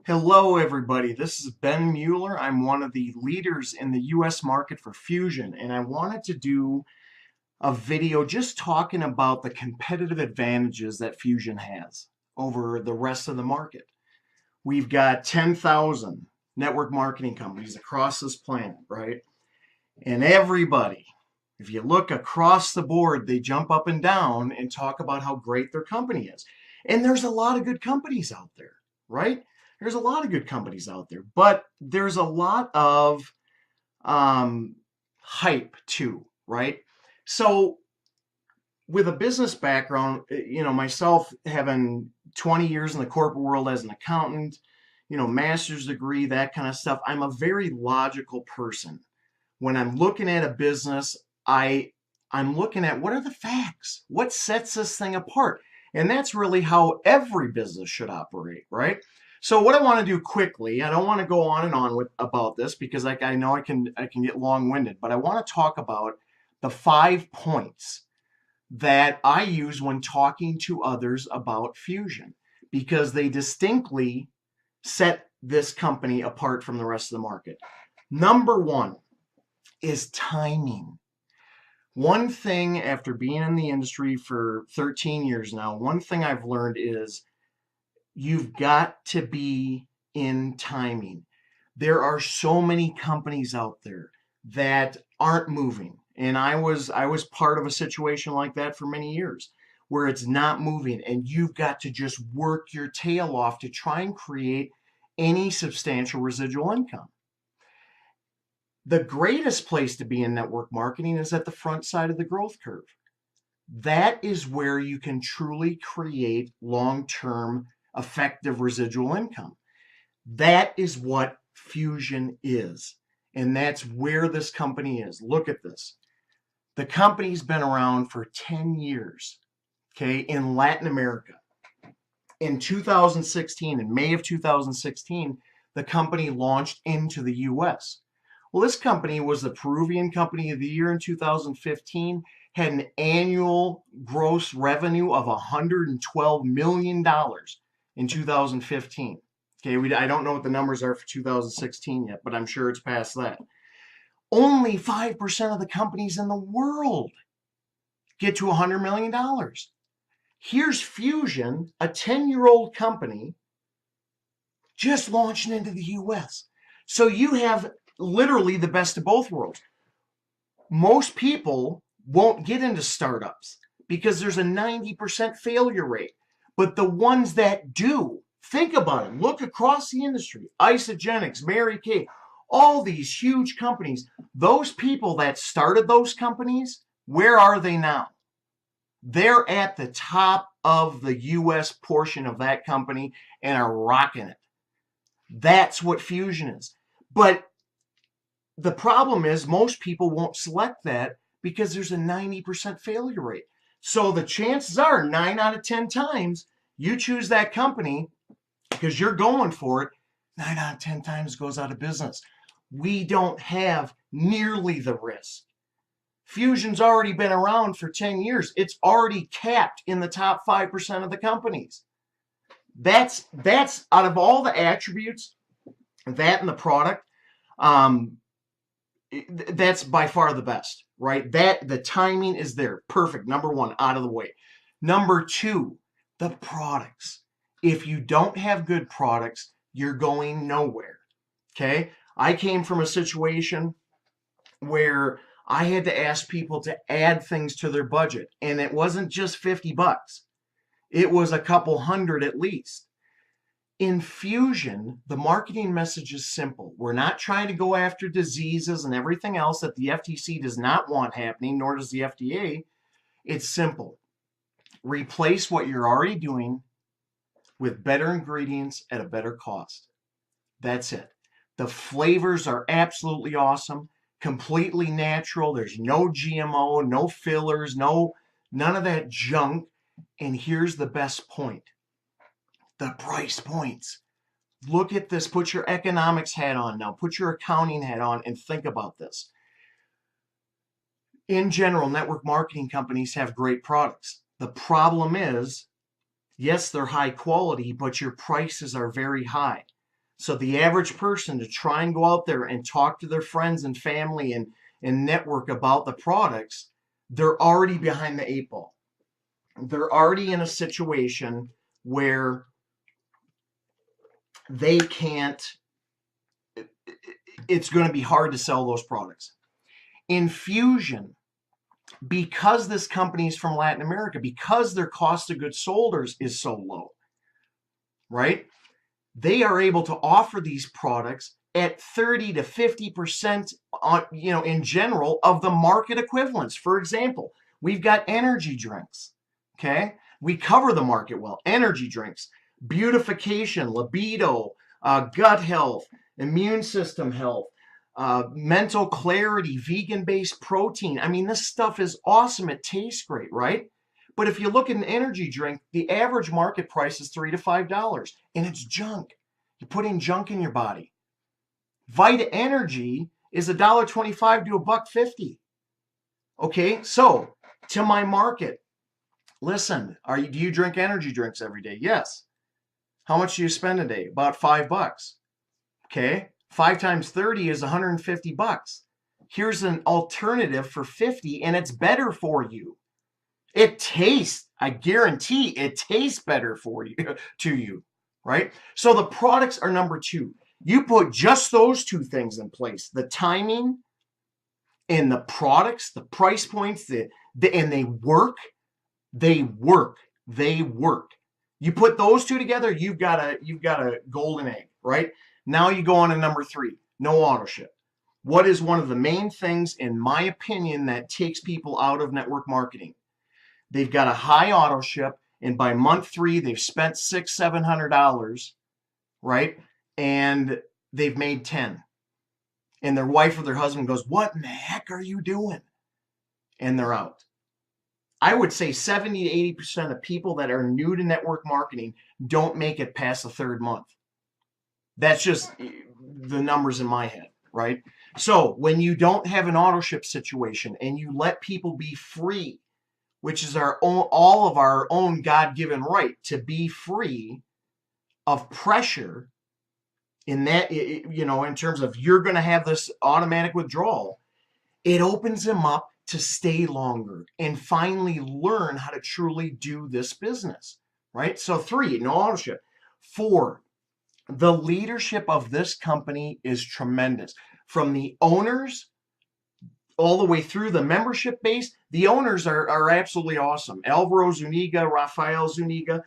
Hello, everybody. This is Ben Mueller. I'm one of the leaders in the US market for Fusion, and I wanted to do a video just talking about the competitive advantages that Fusion has over the rest of the market. We've got 10,000 network marketing companies across this planet, right? And everybody, if you look across the board, they jump up and down and talk about how great their company is. And there's a lot of good companies out there, right? There's a lot of good companies out there, but there's a lot of hype too, right? So with a business background, myself having 20 years in the corporate world as an accountant, master's degree, that kind of stuff, I'm a very logical person. When I'm looking at a business, I'm looking at what are the facts? What sets this thing apart? And that's really how every business should operate, right? So what I want to do quickly, I don't want to go on and on about this because I know I can get long-winded, but I want to talk about the 5 points that I use when talking to others about Fusion because they distinctly set this company apart from the rest of the market. Number 1 is timing. One thing after being in the industry for 13 years now, one thing I've learned is you've got to be in timing. There are so many companies out there that aren't moving. And I was part of a situation like that for many years where it's not moving and you've got to just work your tail off to try and create any substantial residual income. The greatest place to be in network marketing is at the front side of the growth curve. That is where you can truly create long-term effective residual income. That is what Fusion is. And that's where this company is. Look at this. The company's been around for 10 years, okay, in Latin America. In 2016, in May of 2016, the company launched into the US. Well, this company was the Peruvian Company of the Year in 2015, had an annual gross revenue of $112 million in 2015. Okay, I don't know what the numbers are for 2016 yet, but I'm sure it's past that. Only 5% of the companies in the world get to $100 million. Here's Fusion, a 10-year-old company, just launching into the US. So you have literally the best of both worlds. Most people won't get into startups because there's a 90% failure rate. But the ones that do, think about it. Look across the industry. Isogenics, Mary Kay, all these huge companies. Those people that started those companies, where are they now? They're at the top of the US portion of that company and are rocking it. That's what Fusion is. But the problem is most people won't select that because there's a 90% failure rate. So the chances are 9 out of 10 times you choose that company because you're going for it, 9 out of 10 times goes out of business. We don't have nearly the risk. Fusion's already been around for 10 years. It's already capped in the top 5% of the companies. That's out of all the attributes, that and the product, that's by far the best, right? The timing is there. Perfect. Number 1, out of the way. Number 2, the products. If you don't have good products, you're going nowhere. Okay? I came from a situation where I had to ask people to add things to their budget, and it wasn't just $50. It was a couple hundred at least. In Fusion, the marketing message is simple. We're not trying to go after diseases and everything else that the FTC does not want happening, nor does the FDA. It's simple. Replace what you're already doing with better ingredients at a better cost. That's it. The flavors are absolutely awesome, completely natural. There's no GMO, no fillers, none of that junk. And here's the best point. The price points. Look at this. Put your economics hat on now. Put your accounting hat on and think about this. In general, network marketing companies have great products. The problem is, yes, they're high quality, but your prices are very high. So the average person to try and go out there and talk to their friends and family and network about the products, they're already behind the eight ball. They're already in a situation where they can't, it's going to be hard to sell those products. In FuXion, because this company is from Latin America, because their cost of goods sold is so low, right? They are able to offer these products at 30 to 50% on, in general of the market equivalents. For example, we've got energy drinks, okay? We cover the market well. Energy drinks, beautification, libido, gut health, immune system health, mental clarity, vegan-based protein. I mean, this stuff is awesome. It tastes great, right? But if you look at an energy drink, the average market price is $3 to $5, and it's junk. You're putting junk in your body. Vita Energy is $1.25 to $1.50. Okay, so to my market, listen, do you drink energy drinks every day? Yes. How much do you spend a day? About $5. Okay, 5 times 30 is $150. Here's an alternative for 50, and it's better for you. It tastes, I guarantee it tastes better for you, to you, right? So the products are number 2. You put just those 2 things in place, the timing and the products, the price points, and they work, they work, they work. You put those 2 together, you've got a golden egg, right? Now you go on to number 3, no auto ship. What is one of the main things, in my opinion, that takes people out of network marketing? They've got a high auto ship, and by month 3, they've spent $600-700, right? And they've made 10. And their wife or their husband goes, "What in the heck are you doing?" And they're out. I would say 70 to 80% of people that are new to network marketing don't make it past the 3rd month. That's just the numbers in my head, right? So when you don't have an auto ship situation and you let people be free, which is all of our own God-given right to be free of pressure in that, in terms of you're going to have this automatic withdrawal, it opens them up to stay longer and finally learn how to truly do this business, right? So 3, no auto ship. 4, the leadership of this company is tremendous. From the owners all the way through the membership base, the owners are absolutely awesome. Alvaro Zuniga, Rafael Zuniga.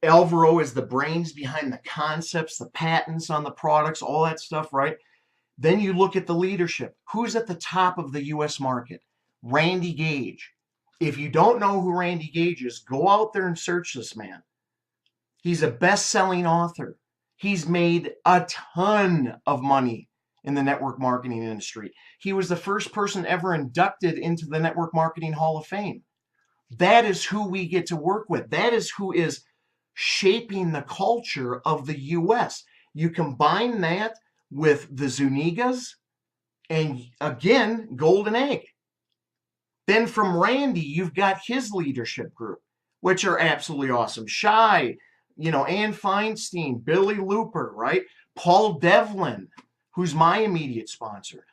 Alvaro is the brains behind the concepts, the patents on the products, all that stuff, right? Then you look at the leadership. Who's at the top of the U.S. market? Randy Gage. If you don't know who Randy Gage is, go out there and search this man. He's a best-selling author. He's made a ton of money in the network marketing industry. He was the first person ever inducted into the Network Marketing Hall of Fame. That is who we get to work with. That is who is shaping the culture of the U.S. You combine that with the Zunigas, and again, golden egg. Then from Randy, you've got his leadership group, which are absolutely awesome. Shai, Ann Feinstein, Billy Looper, right? Paul Devlin, who's my immediate sponsor.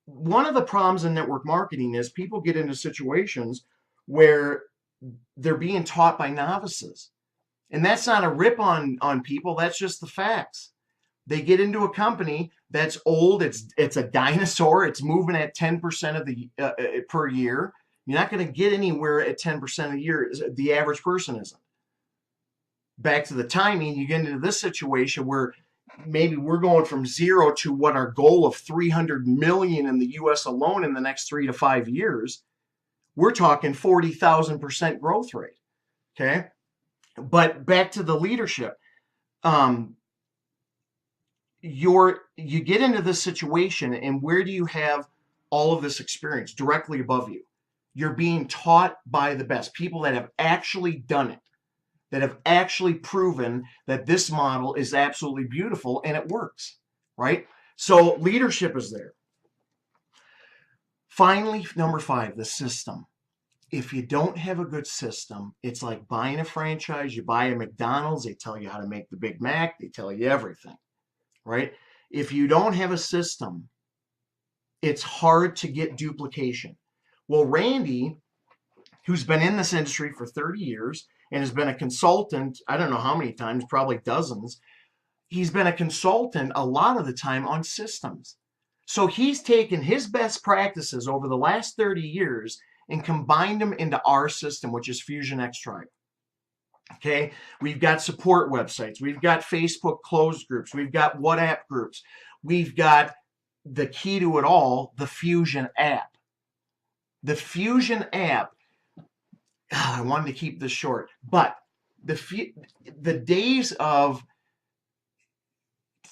One of the problems in network marketing is people get into situations where they're being taught by novices. And that's not a rip on people. That's just the facts. They get into a company that's old. It's a dinosaur. It's moving at 10% of the per year. You're not going to get anywhere at 10% a year. The average person isn't. Back to the timing, you get into this situation where maybe we're going from 0 to what our goal of 300 million in the U.S. alone in the next 3 to 5 years. We're talking 40,000% growth rate. Okay. But back to the leadership. You get into this situation, and where do you have all of this experience? Directly above you. You're being taught by the best people that have actually done it, that have actually proven that this model is absolutely beautiful and it works, right? So leadership is there. Finally, number 5, the system. if you don't have a good system, it's like buying a franchise. You buy a McDonald's, they tell you how to make the Big Mac, they tell you everything, right? If you don't have a system, it's hard to get duplication. Well, Randy, who's been in this industry for 30 years and has been a consultant, I don't know how many times, probably dozens, he's been a consultant a lot of the time on systems. So he's taken his best practices over the last 30 years and combined them into our system, which is Fusion X Tribe. Okay, we've got support websites, we've got Facebook closed groups, we've got WhatsApp groups, we've got the key to it all, the Fusion app. The Fusion app, I wanted to keep this short, but the days of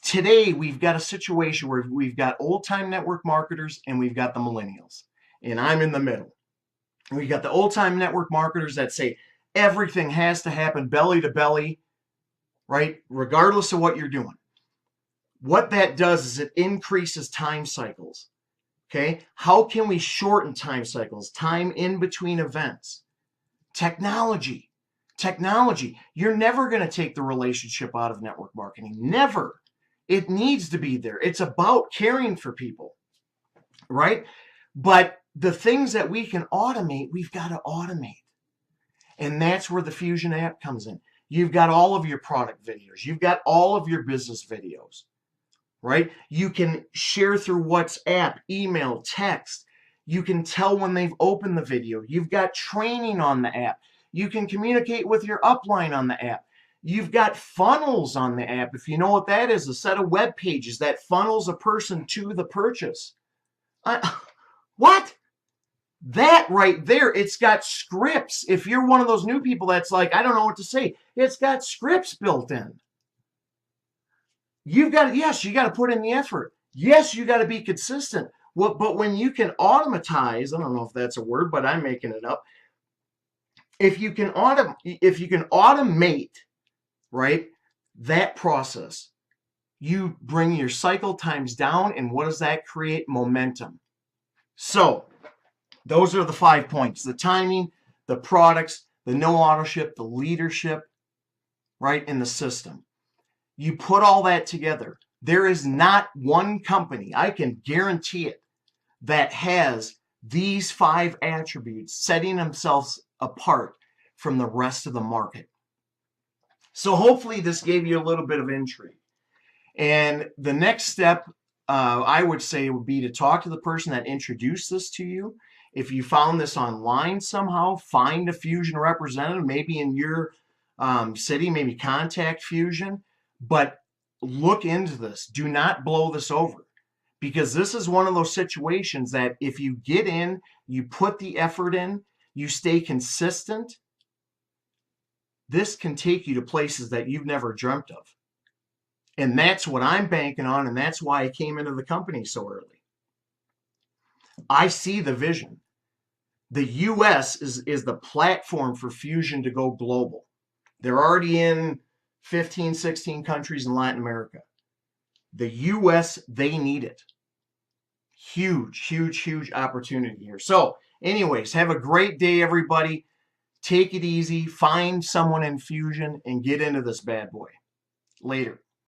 today, we've got a situation where we've got old-time network marketers and we've got the millennials, and I'm in the middle. We've got the old-time network marketers that say everything has to happen belly to belly, right? Regardless of what you're doing. What that does is it increases time cycles. Okay? How can we shorten time cycles? Time in between events. Technology. Technology. You're never going to take the relationship out of network marketing. Never. It needs to be there. It's about caring for people, right? But the things that we can automate, we've got to automate. And that's where the Fusion app comes in. You've got all of your product videos. You've got all of your business videos, right? You can share through WhatsApp, email, text. You can tell when they've opened the video. You've got training on the app. You can communicate with your upline on the app. You've got funnels on the app. If you know what that is, a set of web pages that funnels a person to the purchase. What? That right there, it's got scripts. If you're one of those new people that's like, I don't know what to say, it's got scripts built in. You've got to, yes, you got to put in the effort. Yes, you got to be consistent. Well, but when you can automatize, I don't know if that's a word, but I'm making it up. If you can automate, right, that process, you bring your cycle times down, and what does that create? Momentum. So those are the 5 points: the timing, the products, the no auto ship, the leadership, right, and the system. You put all that together. There is not one company, I can guarantee it, that has these 5 attributes setting themselves apart from the rest of the market. So hopefully this gave you a little bit of intrigue. And the next step, I would say, would be to talk to the person that introduced this to you. If you found this online somehow, find a Fusion representative, maybe in your city, maybe contact Fusion, but look into this. Do not blow this over, because this is one of those situations that if you get in, you put the effort in, you stay consistent, this can take you to places that you've never dreamt of. And that's what I'm banking on, and that's why I came into the company so early. I see the vision. The US is the platform for Fusion to go global. They're already in 15, 16 countries in Latin America. The US, they need it. Huge, huge, huge opportunity here. So anyways, have a great day, everybody. Take it easy. Find someone in Fusion and get into this bad boy. Later.